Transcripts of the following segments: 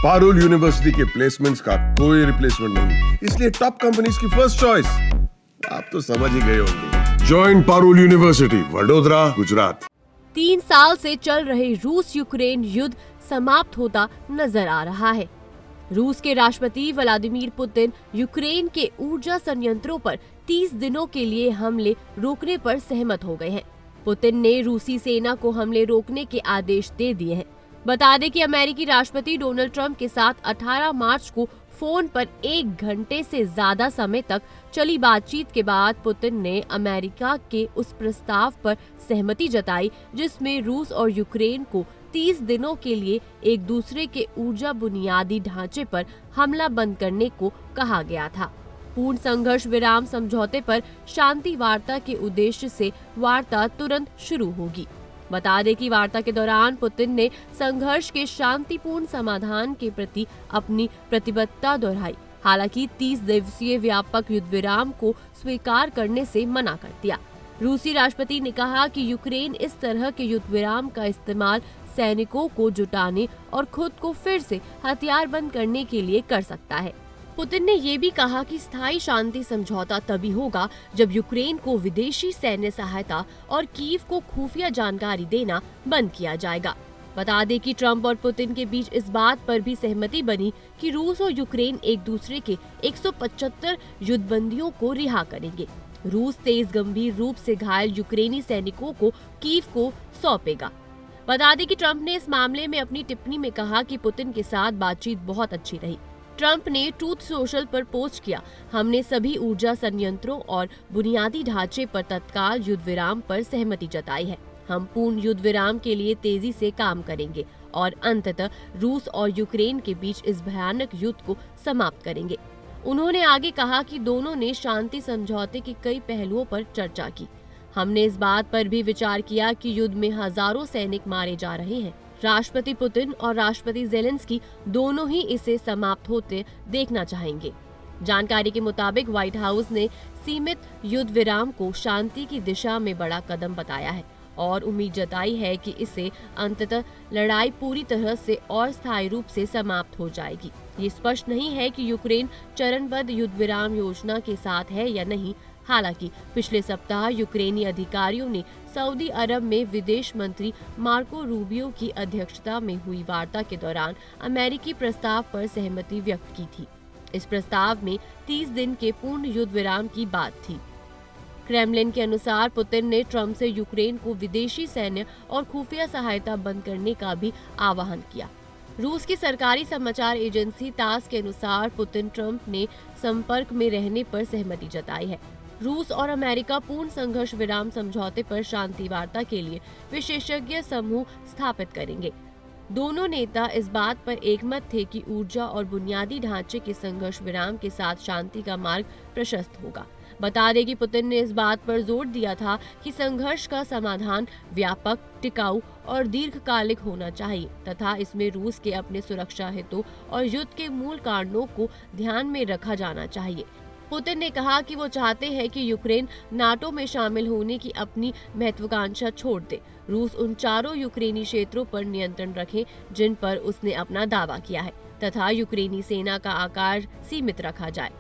Parul university के placements का कोई रिप्लेसमेंट नहीं, इसलिए टॉप कंपनीज की फर्स्ट चॉइस। आप तो समझ ही गए होंगे। Join Parul university, Vadodara, Gujarat. 3 साल से चल रहे रूस यूक्रेन युद्ध समाप्त होता नजर आ रहा है। रूस के राष्ट्रपति व्लादिमीर पुतिन यूक्रेन के ऊर्जा संयंत्रों पर 30 दिनों के लिए हमले रोकने पर सहमत हो गए हैं। पुतिन ने रूसी सेना को हमले रोकने के आदेश दे दिए हैं। बता दें कि अमेरिकी राष्ट्रपति डोनाल्ड ट्रंप के साथ 18 मार्च को फोन पर 1 घंटे से ज्यादा समय तक चली बातचीत के बाद पुतिन ने अमेरिका के उस प्रस्ताव पर सहमति जताई जिसमें रूस और यूक्रेन को 30 दिनों के लिए एक दूसरे के ऊर्जा बुनियादी ढांचे पर हमला बंद करने को कहा गया था। पूर्ण संघर्ष विराम समझौते पर शांति वार्ता के उद्देश्य से वार्ता तुरंत शुरू होगी। बता दें कि वार्ता के दौरान पुतिन ने संघर्ष के शांतिपूर्ण समाधान के प्रति अपनी प्रतिबद्धता दोहराई। हालांकि 30 दिवसीय व्यापक युद्ध विराम को स्वीकार करने से मना कर दिया। रूसी राष्ट्रपति ने कहा कि यूक्रेन इस तरह के युद्ध विराम का इस्तेमाल सैनिकों को जुटाने और खुद को फिर से हथियारबंद करने के लिए कर सकता है। पुतिन ने ये भी कहा कि स्थायी शांति समझौता तभी होगा जब यूक्रेन को विदेशी सैन्य सहायता और कीव को खुफिया जानकारी देना बंद किया जाएगा। बता दें कि ट्रंप और पुतिन के बीच इस बात पर भी सहमति बनी कि रूस और यूक्रेन एक दूसरे के 175 युद्धबंदियों को रिहा करेंगे। रूस 23 गंभीर रूप से घायल यूक्रेनी सैनिकों को कीव को सौंपेगा। बता दें कि ट्रंप ने इस मामले में अपनी टिप्पणी में कहा कि पुतिन के साथ बातचीत बहुत अच्छी रही। ट्रंप ने ट्रूथ सोशल पर पोस्ट किया, हमने सभी ऊर्जा संयंत्रों और बुनियादी ढांचे पर तत्काल युद्ध विराम पर सहमति जताई है। हम पूर्ण युद्ध विराम के लिए तेजी से काम करेंगे और अंततः रूस और यूक्रेन के बीच इस भयानक युद्ध को समाप्त करेंगे। उन्होंने आगे कहा कि दोनों ने शांति समझौते के कई पहलुओं पर चर्चा की। हमने इस बात पर भी विचार किया कि युद्ध में हजारों सैनिक मारे जा रहे हैं। राष्ट्रपति पुतिन और राष्ट्रपति ज़ेलेंस्की दोनों ही इसे समाप्त होते देखना चाहेंगे। जानकारी के मुताबिक व्हाइट हाउस ने सीमित युद्ध विराम को शांति की दिशा में बड़ा कदम बताया है और उम्मीद जताई है कि इससे अंततः लड़ाई पूरी तरह से और स्थायी रूप से समाप्त हो जाएगी। ये स्पष्ट नहीं है कि यूक्रेन चरणबद्ध युद्ध विराम योजना के साथ है या नहीं। हालांकि पिछले सप्ताह यूक्रेनी अधिकारियों ने सऊदी अरब में विदेश मंत्री मार्को रूबियो की अध्यक्षता में हुई वार्ता के दौरान अमेरिकी प्रस्ताव पर सहमति व्यक्त की थी। इस प्रस्ताव में 30 दिन के पूर्ण युद्ध विराम की बात थी। क्रेमलिन के अनुसार पुतिन ने ट्रंप से यूक्रेन को विदेशी सैन्य और खुफिया सहायता बंद करने का भी आह्वान किया। रूस की सरकारी समाचार एजेंसी तास के अनुसार पुतिन ट्रंप ने संपर्क में रहने पर सहमति जताई है। रूस और अमेरिका पूर्ण संघर्ष विराम समझौते पर शांति वार्ता के लिए विशेषज्ञ समूह स्थापित करेंगे। दोनों नेता इस बात पर एकमत थे कि ऊर्जा और बुनियादी ढांचे के संघर्ष विराम के साथ शांति का मार्ग प्रशस्त होगा। बता दें कि पुतिन ने इस बात पर जोर दिया था कि संघर्ष का समाधान व्यापक, टिकाऊ और दीर्घकालिक होना चाहिए तथा इसमें रूस के अपने सुरक्षा हितों और युद्ध के मूल कारणों को ध्यान में रखा जाना चाहिए। पुतिन ने कहा कि वो चाहते हैं कि यूक्रेन नाटो में शामिल होने की अपनी महत्वाकांक्षा छोड़ दे। रूस उन चारों यूक्रेनी क्षेत्रों पर नियंत्रण रखे जिन पर उसने अपना दावा किया है तथा यूक्रेनी सेना का आकार सीमित रखा जाए।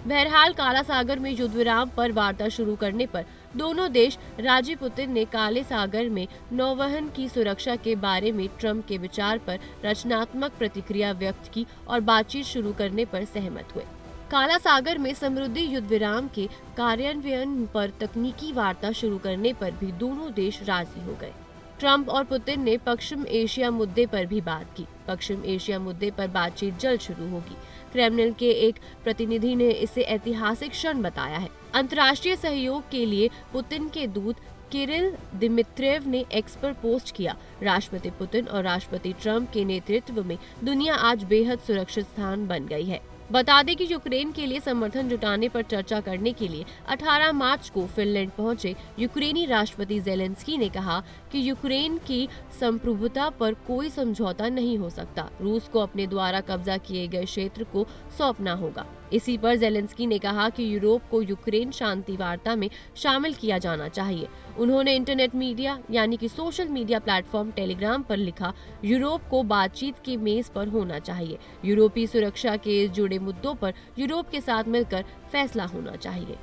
बहरहाल काला सागर में युद्ध विराम पर वार्ता शुरू करने पर दोनों देश राजी। पुतिन ने काले सागर में नौवहन की सुरक्षा के बारे में ट्रंप के विचार पर रचनात्मक प्रतिक्रिया व्यक्त की और बातचीत शुरू करने पर सहमत हुए। काला सागर में समृद्धि युद्ध विराम के कार्यान्वयन पर तकनीकी वार्ता शुरू करने पर भी दोनों देश राजी हो गए। ट्रंप और पुतिन ने पश्चिम एशिया मुद्दे पर भी बात की। पश्चिम एशिया मुद्दे पर बातचीत जल्द शुरू होगी। क्रेमलिन के एक प्रतिनिधि ने इसे ऐतिहासिक क्षण बताया है। अंतर्राष्ट्रीय सहयोग के लिए पुतिन के दूत किरिल दिमित्रियव ने एक्स पर पोस्ट किया, राष्ट्रपति पुतिन और राष्ट्रपति ट्रंप के नेतृत्व में दुनिया आज बेहद सुरक्षित स्थान बन गई है। बता दें कि यूक्रेन के लिए समर्थन जुटाने पर चर्चा करने के लिए 18 मार्च को फिनलैंड पहुंचे यूक्रेनी राष्ट्रपति ज़ेलेंस्की ने कहा कि यूक्रेन की संप्रभुता पर कोई समझौता नहीं हो सकता। रूस को अपने द्वारा कब्जा किए गए क्षेत्र को सौंपना होगा। इसी पर ज़ेलेंस्की ने कहा कि यूरोप को यूक्रेन शांति वार्ता में शामिल किया जाना चाहिए। उन्होंने इंटरनेट मीडिया यानी कि सोशल मीडिया प्लेटफॉर्म टेलीग्राम पर लिखा, यूरोप को बातचीत की मेज पर होना चाहिए। यूरोपीय सुरक्षा के जुड़े मुद्दों पर यूरोप के साथ मिलकर फैसला होना चाहिए।